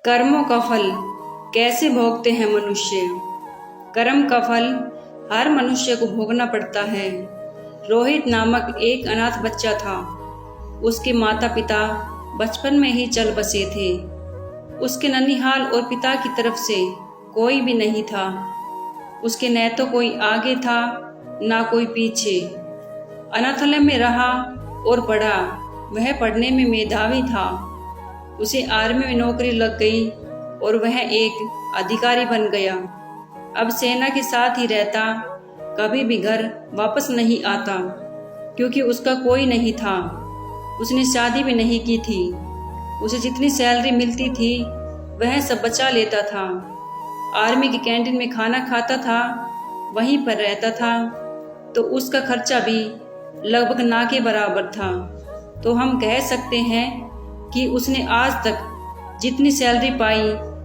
कर्मों का फल कैसे भोगते हैं मनुष्य। कर्म का फल हर मनुष्य को भोगना पड़ता है। रोहित नामक एक अनाथ बच्चा था। उसके माता पिता बचपन में ही चल बसे थे। उसके ननिहाल और पिता की तरफ से कोई भी नहीं था। उसके न तो कोई आगे था ना कोई पीछे। अनाथालय में रहा और पढ़ा। वह पढ़ने में मेधावी था। उसे आर्मी में नौकरी लग गई और वह एक अधिकारी बन गया। अब सेना के साथ ही रहता, कभी भी घर वापस नहीं आता क्योंकि उसका कोई नहीं था। उसने शादी भी नहीं की थी। उसे जितनी सैलरी मिलती थी वह सब बचा लेता था। आर्मी की कैंटीन में खाना खाता था, वहीं पर रहता था, तो उसका खर्चा भी लगभग ना के बराबर था। तो हम कह सकते हैं कि उसने आज तक जितनी सैलरी पाई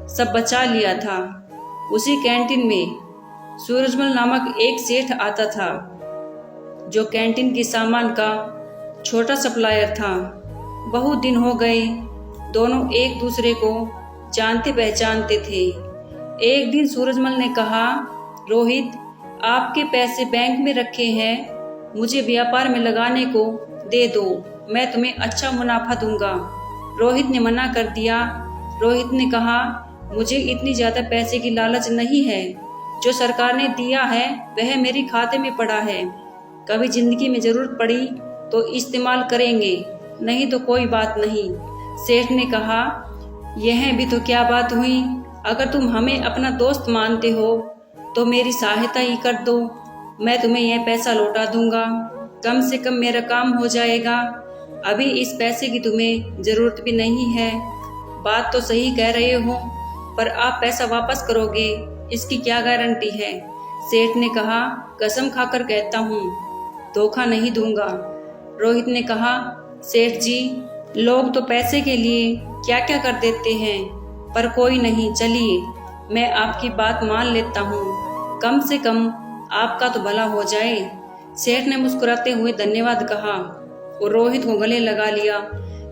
सब बचा लिया था। उसी कैंटीन में सूरजमल नामक एक सेठ आता था जो कैंटीन के सामान का छोटा सप्लायर था। बहुत दिन हो गए, दोनों एक दूसरे को जानते पहचानते थे। एक दिन सूरजमल ने कहा, रोहित, आपके पैसे बैंक में रखे हैं, मुझे व्यापार में लगाने को दे दो, मैं तुम्हें अच्छा मुनाफा दूंगा। रोहित ने मना कर दिया। रोहित ने कहा, मुझे इतनी ज्यादा पैसे की लालच नहीं है। जो सरकार ने दिया है वह मेरे खाते में पड़ा है। कभी जिंदगी में जरूरत पड़ी तो इस्तेमाल करेंगे, नहीं तो कोई बात नहीं। सेठ ने कहा, यह भी तो क्या बात हुई। अगर तुम हमें अपना दोस्त मानते हो तो मेरी सहायता ही कर दो, मैं तुम्हें यह पैसा लौटा दूंगा। कम से कम मेरा काम हो जाएगा। अभी इस पैसे की तुम्हें जरूरत भी नहीं है। बात तो सही कह रहे हो, पर आप पैसा वापस करोगे इसकी क्या गारंटी है। सेठ ने कहा, कसम खाकर कहता हूँ धोखा नहीं दूंगा। रोहित ने कहा, सेठ जी, लोग तो पैसे के लिए क्या क्या कर देते हैं, पर कोई नहीं, चलिए मैं आपकी बात मान लेता हूँ, कम से कम आपका तो भला हो जाए। सेठ ने मुस्कुराते हुए धन्यवाद कहा और रोहित को गले लगा लिया।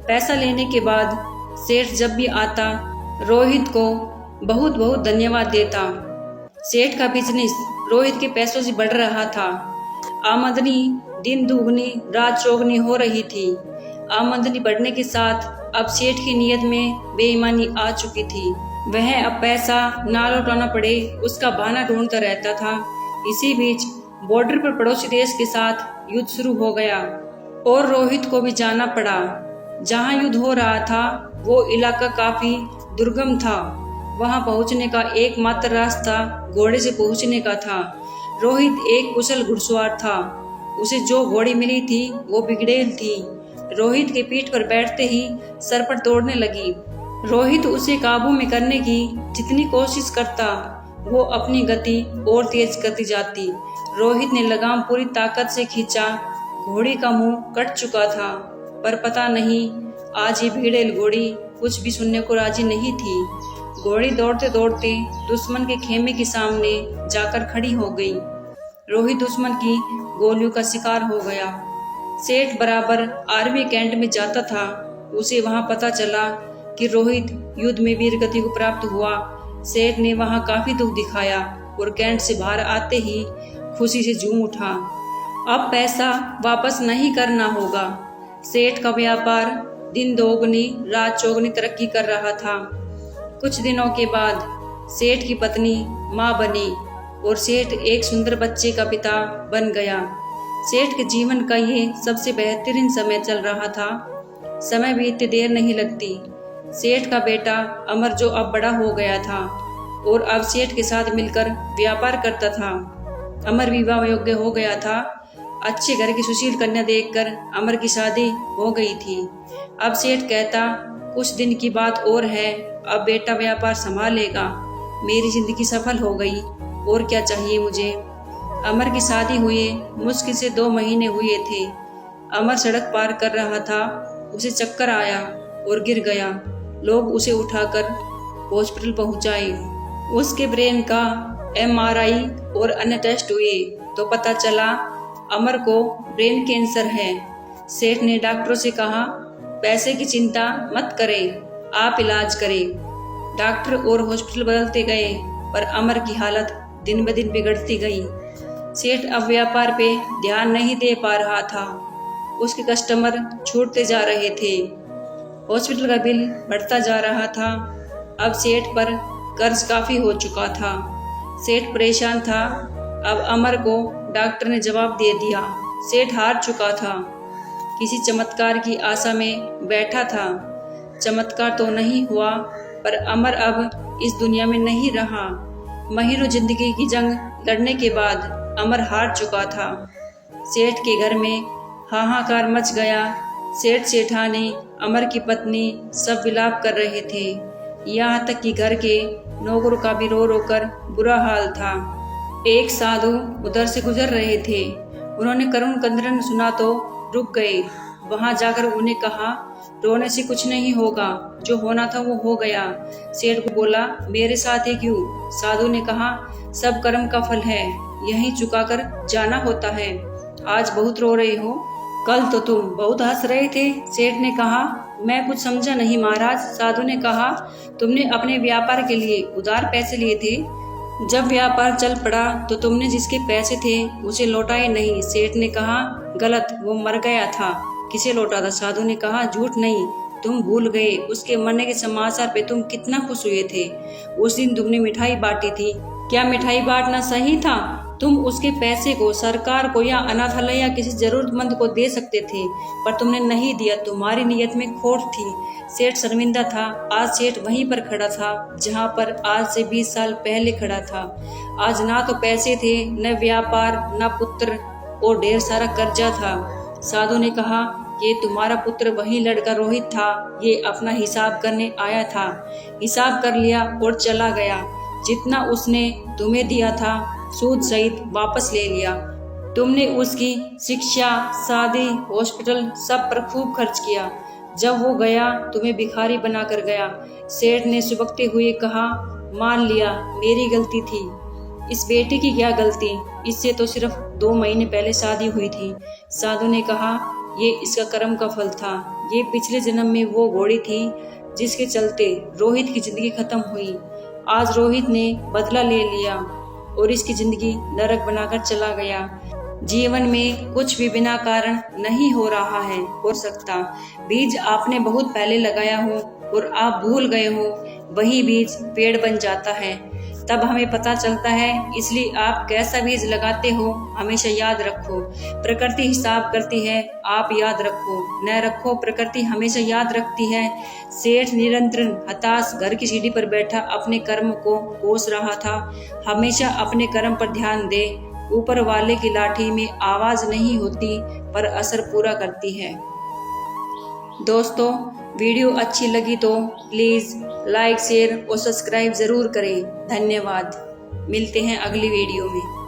पैसा लेने के बाद सेठ जब भी आता रोहित को बहुत बहुत धन्यवाद देता। सेठ का बिजनेस रोहित के पैसों से बढ़ रहा था। आमदनी दिन दुगनी रात चौगनी हो रही थी। आमदनी बढ़ने के साथ अब सेठ की नीयत में बेईमानी आ चुकी थी। वह अब पैसा ना लौटाना पड़े उसका बहाना ढूंढता रहता था। इसी बीच बॉर्डर पर पड़ोसी देश के साथ युद्ध शुरू हो गया और रोहित को भी जाना पड़ा। जहां युद्ध हो रहा था वो इलाका काफी दुर्गम था। वहां पहुंचने का एकमात्र रास्ता घोड़े से पहुंचने का था। रोहित एक कुशल घुड़सवार था। उसे जो घोड़ी मिली थी वो बिगड़ेल थी। रोहित के पीठ पर बैठते ही सर पर दौड़ने लगी। रोहित उसे काबू में करने की जितनी कोशिश करता वो अपनी गति और तेज करती जाती। रोहित ने लगाम पूरी ताकत से खींचा। घोड़ी का मुंह कट चुका था, पर पता नहीं आज ये भिड़ेल घोड़ी कुछ भी सुनने को राजी नहीं थी। घोड़ी दौड़ते दौड़ते दुश्मन के खेमे के सामने जाकर खड़ी हो गई। रोहित दुश्मन की गोलियों का शिकार हो गया। सेठ बराबर आर्मी कैंट में जाता था। उसे वहां पता चला कि रोहित युद्ध में वीर गति को प्राप्त हुआ। सेठ ने वहां काफी दुख दिखाया और कैंट से बाहर आते ही खुशी से झूम उठा। अब पैसा वापस नहीं करना होगा। सेठ का व्यापार दिन दोगुनी रात चौगुनी तरक्की कर रहा था। कुछ दिनों के बाद सेठ की पत्नी माँ बनी और सेठ एक सुंदर बच्चे का पिता बन गया। सेठ के जीवन का ये सबसे बेहतरीन समय चल रहा था। समय बीतते देर नहीं लगती। सेठ का बेटा अमर जो अब बड़ा हो गया था और अब सेठ के साथ मिलकर व्यापार करता था। अमर विवाह योग्य हो गया था। अच्छे घर की सुशील कन्या देखकर अमर की शादी हो गई थी। अब सेठ कहता, कुछ दिन की बात और है, अब बेटा व्यापार संभालेगा। मेरी जिंदगी सफल हो गई, और क्या चाहिए मुझे। अमर की शादी हुए मुश्किल से 2 महीने हुए थे। अमर सड़क पार कर रहा था। उसे चक्कर आया और गिर गया। लोग उसे उठाकर हॉस्पिटल पहुंचाए। उसके ब्रेन का MRI और अन्य टेस्ट हुए तो पता चला अमर को ब्रेन कैंसर है। सेठ ने डॉक्टरों से कहा, पैसे की चिंता मत करें, आप इलाज करें। डॉक्टर और हॉस्पिटल बदलते गए, पर अमर की हालत दिन ब दिन बिगड़ती गई। सेठ अब व्यापार पे ध्यान नहीं दे पा रहा था। उसके कस्टमर छूटते जा रहे थे। हॉस्पिटल का बिल बढ़ता जा रहा था। अब सेठ पर कर्ज काफी हो चुका था। सेठ परेशान था। अब अमर को डॉक्टर ने जवाब दे दिया। सेठ हार चुका था। किसी चमत्कार की आशा में बैठा था। चमत्कार तो नहीं हुआ, पर अमर अब इस दुनिया में नहीं रहा। महीनों जिंदगी की जंग लड़ने के बाद अमर हार चुका था। सेठ के घर में हाहाकार मच गया। सेठ सेठानी, अमर की पत्नी सब विलाप कर रहे थे। यहाँ तक कि घर के नौकरों का भी रो रो कर बुरा हाल था। एक साधु उधर से गुजर रहे थे। उन्होंने करुण कंदन सुना तो रुक गए। वहां जाकर उन्हें कहा, रोने से कुछ नहीं होगा, जो होना था वो हो गया। सेठ को बोला, मेरे साथ ही क्यों? साधु ने कहा, सब कर्म का फल है, यहीं चुकाकर जाना होता है। आज बहुत रो रहे हो, कल तो तुम बहुत हंस रहे थे। सेठ ने कहा, मैं कुछ समझा नहीं महाराज। साधु ने कहा, तुमने अपने व्यापार के लिए उधार पैसे लिए थे। जब व्यापार चल पड़ा तो तुमने जिसके पैसे थे उसे लौटाए नहीं। सेठ ने कहा, गलत, वो मर गया था। किसे लौटा था? साधु ने कहा, झूठ नहीं, तुम भूल गए। उसके मरने के समाचार पे तुम कितना खुश हुए थे। उस दिन तुमने मिठाई बांटी थी। क्या मिठाई बांटना सही था? तुम उसके पैसे को सरकार को या अनाथालय या किसी जरूरतमंद को दे सकते थे, पर तुमने नहीं दिया। तुम्हारी नीयत में खोट थी। सेठ शर्मिंदा था। आज सेठ वहीं पर खड़ा था जहां पर आज से 20 साल पहले खड़ा था। आज ना तो पैसे थे, न व्यापार, न पुत्र, और ढेर सारा कर्जा था। साधु ने कहा, ये तुम्हारा पुत्र वही लड़का रोहित था। ये अपना हिसाब करने आया था। हिसाब कर लिया और चला गया। जितना उसने तुम्हें दिया था सूद सहित वापस ले लिया। तुमने उसकी शिक्षा, शादी, हॉस्पिटल सब पर खूब खर्च किया। जब वो गया तुम्हें भिखारी बनाकर गया। सेठ ने सुबकते हुए कहा, मान लिया, मेरी गलती थी। इस बेटे की क्या गलती? इससे तो सिर्फ 2 महीने पहले शादी हुई थी। साधु ने कहा, ये इसका कर्म का फल था। ये पिछले जन्म में वो घोड़ी थी जिसके चलते रोहित की जिंदगी खत्म हुई। आज रोहित ने बदला ले लिया और इसकी जिंदगी नरक बनाकर चला गया। जीवन में कुछ भी बिना कारण नहीं हो रहा है, हो सकता। बीज आपने बहुत पहले लगाया हो और आप भूल गए हो, वही बीज पेड़ बन जाता है, तब हमें पता चलता है। इसलिए आप कैसा बीज लगाते हो हमेशा याद रखो। प्रकृति हिसाब करती है, आप याद रखो। न रखो, प्रकृति हमेशा याद रखती है। सेठ निरंतर हताश घर की सीढ़ी पर बैठा अपने कर्म को कोस रहा था। हमेशा अपने कर्म पर ध्यान दे। ऊपर वाले की लाठी में आवाज नहीं होती, पर असर पूरा करती है। दोस्तों, वीडियो अच्छी लगी तो प्लीज़ लाइक, शेयर और सब्सक्राइब ज़रूर करें। धन्यवाद। मिलते हैं अगली वीडियो में।